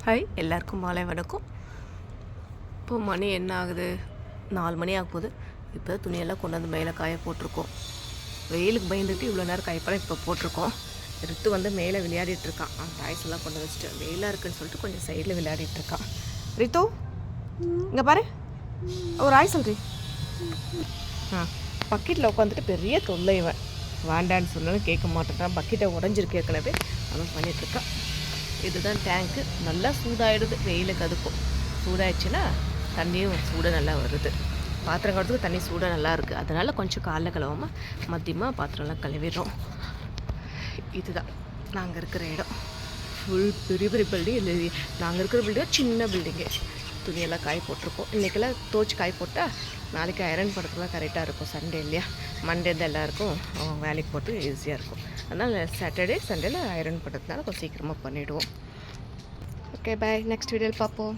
Hi, எல்லாருக்கும் மாலை வணக்கம். இப்போ மணி என்ன ஆகுது? 4 மணி ஆக போகுது. இப்போ துணியெல்லாம் கொண்டு வந்து மேலே காய போட்டிருக்கோம். வெயிலுக்கு பயந்துட்டு இவ்வளோ நேரம் காயப்பறம் இப்போ போட்டிருக்கோம். ரித்து வந்து மேலே விளையாடிட்டுருக்கான். டாய்ஸ் எல்லாம் கொண்டு வச்சுட்டு வெயிலாக இருக்குன்னு சொல்லிட்டு கொஞ்சம் சைடில் விளையாடிட்டுருக்கான். ரித்து இங்கே பாரு, ஒரு ஆய் சொல்றி. பக்கெட்டில் உட்காந்துட்டு பெரிய தொல்லை இவன். வேண்டான்னு சொன்னாலும் கேட்க மாட்டேங்கிறான். பக்கெட்டை உடஞ்சிருக்கு ஏற்கனவே, அவன் பண்ணிகிட்ருக்கான். இதுதான் டேங்க்கு. நல்லா சூடாகிடுது, வெயிலுக்கு அதுக்கும். சூடாகிடுச்சுன்னா தண்ணியும் சூடாக நல்லா வருது. பாத்திரம் கழுவுறதுக்கு தண்ணி சூடாக நல்லா இருக்குது. அதனால் கொஞ்சம் காலைல கழுவாமல் மதியமாக பாத்திரம்லாம் கழுவிடுறோம். இதுதான் நாங்கள் இருக்கிற இடம். ஃபுல் பெரிய பெரிய பில்டிங் இல்லை. நாங்கள் இருக்கிற பில்டிங் சின்ன பில்டிங்கு. துணியெல்லாம் காய போட்டிருக்கோம். இன்றைக்கெல்லாம் துவச்சி காய போட்டால் நாளைக்கு ஐரன் பண்ணுறதுலாம் கரெக்டாக இருக்கும். சண்டே இல்லையா, மண்டே தான் எல்லாருக்கும் வேலைக்கு போட்டு ஈஸியாக இருக்கும். அதனால் சாட்டர்டே சண்டேல ஐரன் பண்ணுறதுனால கொஞ்சம் சீக்கிரமாக பண்ணிவிடுவோம். ஓகே, பாய். நெக்ஸ்ட் வீடியோவில் பார்ப்போம்.